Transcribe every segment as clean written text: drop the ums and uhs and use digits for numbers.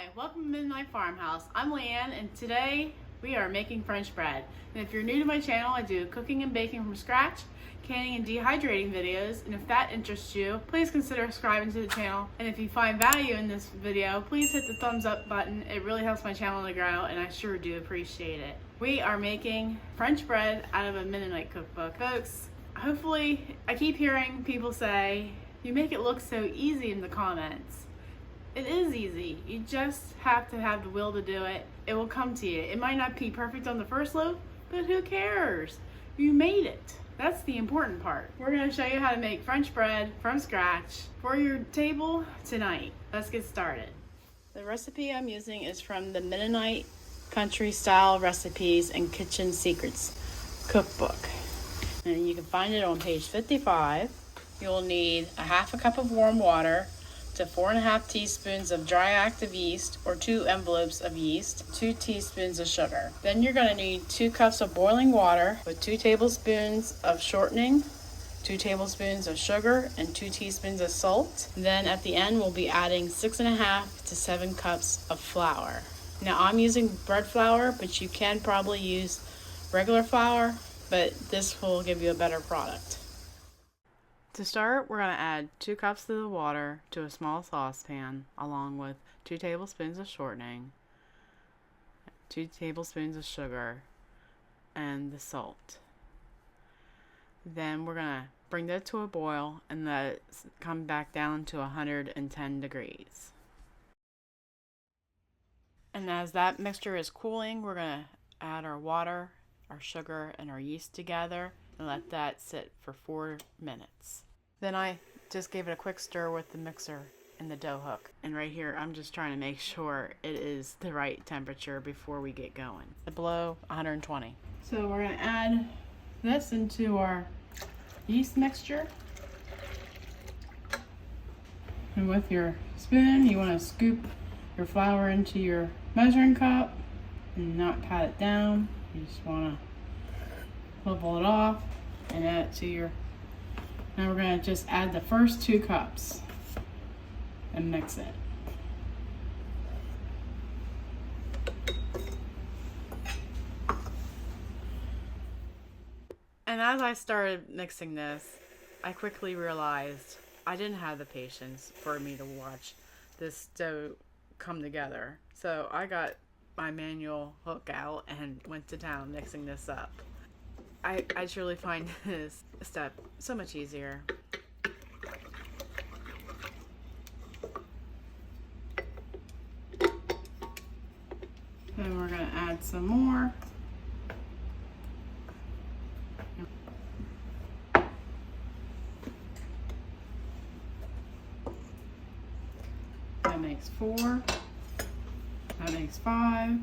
Hi, welcome to Mennonite Farmhouse. I'm Leanne and today we are making French bread. And if you're new to my channel, I do cooking and baking from scratch, canning and dehydrating videos, and if that interests you, please consider subscribing to the channel. And if you find value in this video, please hit the thumbs up button. It really helps my channel to grow and I sure do appreciate it. We are making French bread out of a Mennonite cookbook. Folks, hopefully, I keep hearing people say, you make it look so easy in the comments. It is easy. You just have to have the will to do it. It will come to you. It might not be perfect on the first loaf, but who cares? You made it. That's the important part. We're going to show you how to make French bread from scratch for your table tonight. Let's get started. The recipe I'm using is from the Mennonite Country-Style Recipes and Kitchen Secrets Cookbook. And you can find it on page 55. You'll need a half a cup of warm water to 4.5 teaspoons of dry active yeast or 2 envelopes of yeast, 2 teaspoons of sugar. Then you're going to need 2 cups of boiling water with 2 tablespoons of shortening, 2 tablespoons of sugar, and 2 teaspoons of salt. Then at the end we'll be adding 6.5 to 7 cups of flour. Now I'm using bread flour, but you can probably use regular flour, but this will give you a better product. To start, we're going to add 2 cups of the water to a small saucepan, along with 2 tablespoons of shortening, 2 tablespoons of sugar, and the salt. Then we're going to bring that to a boil and let it come back down to 110 degrees. And as that mixture is cooling, we're going to add our water, our sugar, and our yeast together and let that sit for 4 minutes. Then I just gave it a quick stir with the mixer and the dough hook. And right here, I'm just trying to make sure it is the right temperature before we get going. Below 120. So we're going to add this into our yeast mixture. And with your spoon, you want to scoop your flour into your measuring cup and not pat it down. You just want to level it off and add it to your. Now we're going to just add the first 2 cups and mix it. And as I started mixing this, I quickly realized I didn't have the patience for me to watch this dough come together. So I got my manual hook out and went to town mixing this up. I truly find this step so much easier. Then we're going to add some more. That makes 4. That makes 5.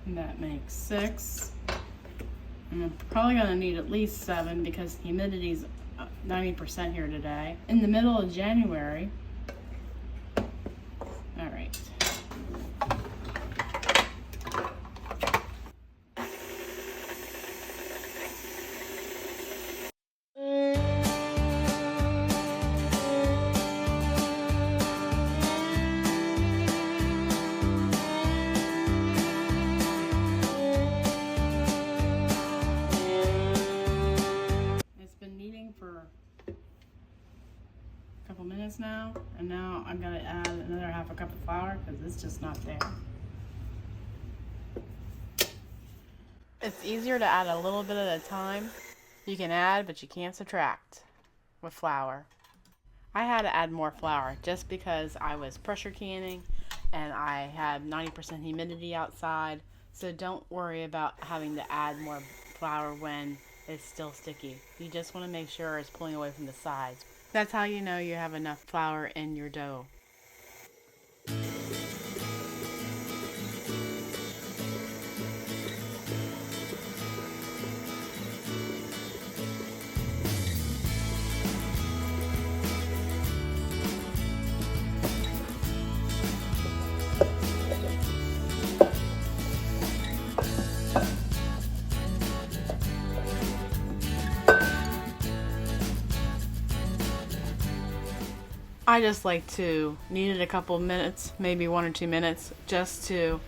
And that makes 6. And I'm probably going to need at least 7 because humidity is 90% here today. In the middle of January. All right. For a couple minutes now, and now I'm going to add another half a cup of flour because it's just not there. It's easier to add a little bit at a time. You can add, but you can't subtract with flour. I had to add more flour just because I was pressure canning and I had 90% humidity outside, so don't worry about having to add more flour when it's still sticky. You just want to make sure it's pulling away from the sides. That's how you know you have enough flour in your dough. I just like to knead it a couple minutes, maybe 1 or 2 minutes, just to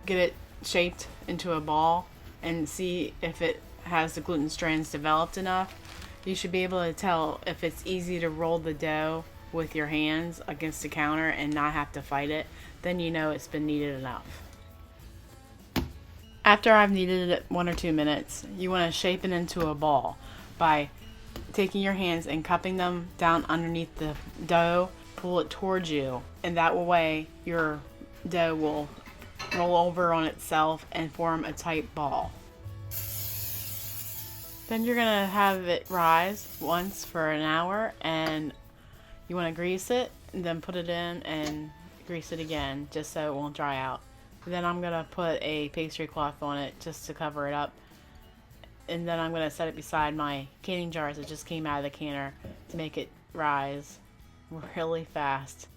get it shaped into a ball and see if it has the gluten strands developed enough. You should be able to tell if it's easy to roll the dough with your hands against the counter and not have to fight it. Then you know it's been kneaded enough. After I've kneaded it 1 or 2 minutes, you want to shape it into a ball by taking your hands and cupping them down underneath the dough, pull it towards you, and that way your dough will roll over on itself and form a tight ball. Then you're going to have it rise once for an hour, and you want to grease it and then put it in and grease it again just so it won't dry out. Then I'm going to put a pastry cloth on it just to cover it up. And then I'm going to set it beside my canning jars that just came out of the canner to make it rise really fast.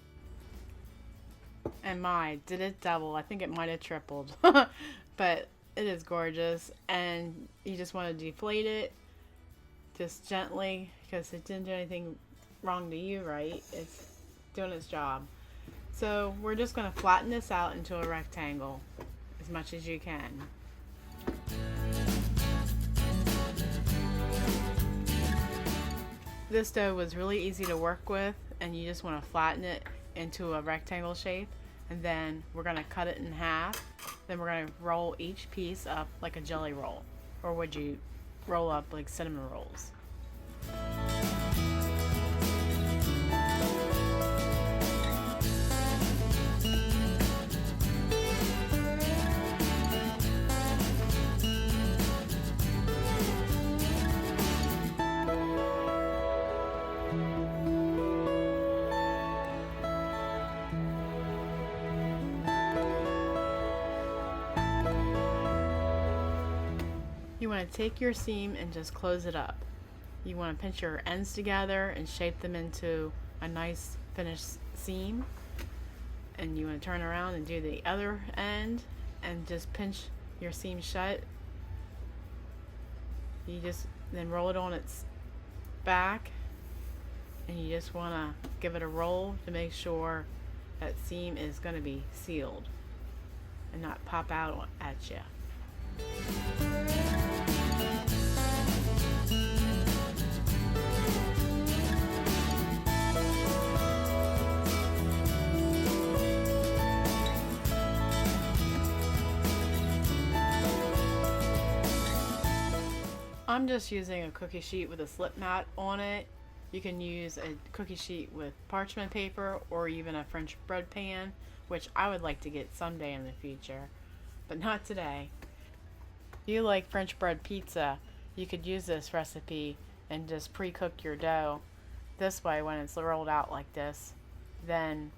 And my, did it double? I think it might have tripled. But it is gorgeous. And you just want to deflate it just gently because it didn't do anything wrong to you, right? It's doing its job. So we're just going to flatten this out into a rectangle as much as you can. This dough was really easy to work with, and you just want to flatten it into a rectangle shape, and then we're going to cut it in half. Then we're going to roll each piece up like a jelly roll, or would you roll up like cinnamon rolls? You want to take your seam and just close it up. You want to pinch your ends together and shape them into a nice finished seam. And you want to turn around and do the other end and just pinch your seam shut. You just then roll it on its back, and you just want to give it a roll to make sure that seam is going to be sealed and not pop out at you. I'm just using a cookie sheet with a slip mat on it. You can use a cookie sheet with parchment paper or even a French bread pan, which I would like to get someday in the future, but not today. If you like French bread pizza, you could use this recipe and just pre-cook your dough. This way, when it's rolled out like this, then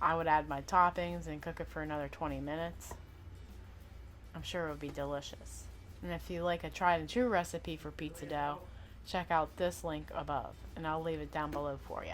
I would add my toppings and cook it for another 20 minutes. I'm sure it would be delicious. And if you like a tried and true recipe for pizza dough, check out this link above, and I'll leave it down below for you.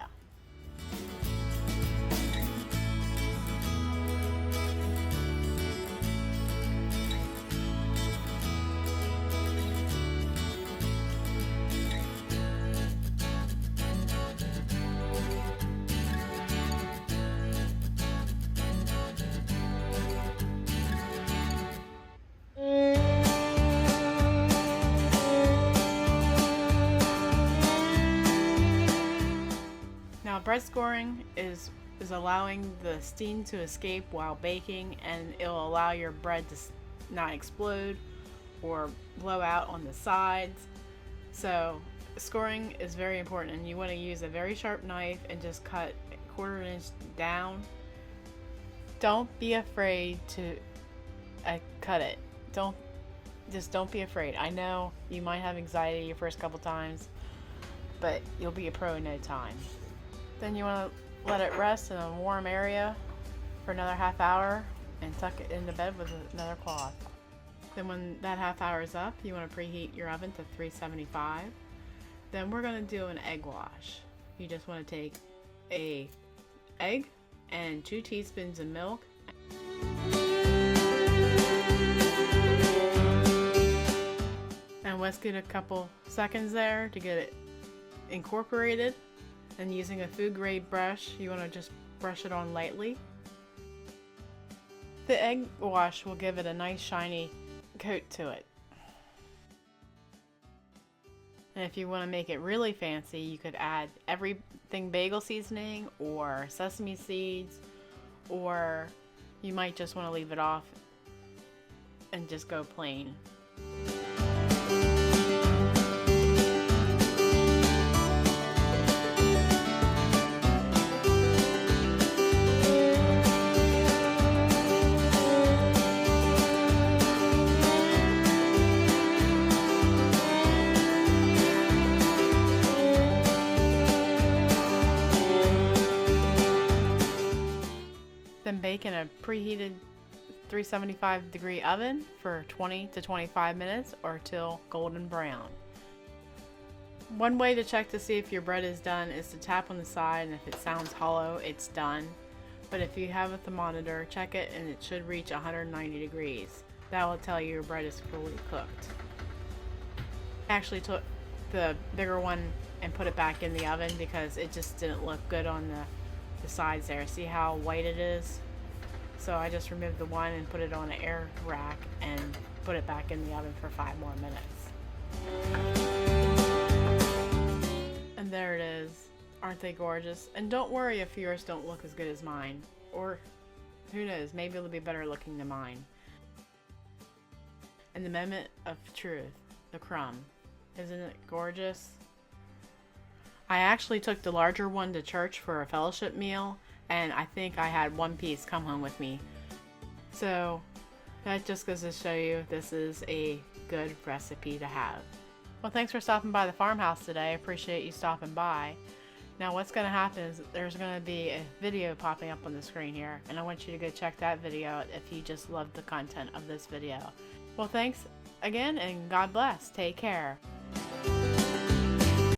Now, bread scoring is allowing the steam to escape while baking, and it'll allow your bread to not explode or blow out on the sides. So scoring is very important, and you want to use a very sharp knife and just cut a 1/4 inch down. Don't be afraid to cut it. Don't be afraid. I know you might have anxiety your first couple times, but you'll be a pro in no time. Then you want to let it rest in a warm area for another half hour and tuck it into bed with another cloth. Then when that half hour is up, you want to preheat your oven to 375. Then we're going to do an egg wash. You just want to take an egg and 2 teaspoons of milk. And whisk it a couple seconds there to get it incorporated. And using a food grade brush, you want to just brush it on lightly. The egg wash will give it a nice shiny coat to it. And if you want to make it really fancy, you could add everything bagel seasoning or sesame seeds, or you might just want to leave it off and just go plain. Then bake in a preheated 375 degree oven for 20 to 25 minutes or till golden brown. One way to check to see if your bread is done is to tap on the side, and if it sounds hollow, it's done. But if you have a thermometer, check it and it should reach 190 degrees. That will tell you your bread is fully cooked. I actually took the bigger one and put it back in the oven because it just didn't look good on the sides there. See how white it is? So I just removed the one and put it on an air rack and put it back in the oven for 5 more minutes. And there it is. Aren't they gorgeous? And don't worry if yours don't look as good as mine. Or who knows, maybe it'll be better looking than mine. And the moment of truth, the crumb. Isn't it gorgeous? I actually took the larger one to church for a fellowship meal, and I think I had 1 piece come home with me. So that just goes to show you this is a good recipe to have. Well, thanks for stopping by the farmhouse today. I appreciate you stopping by. Now what's going to happen is there's going to be a video popping up on the screen here, and I want you to go check that video out if you just love the content of this video. Well, thanks again, and God bless. Take care.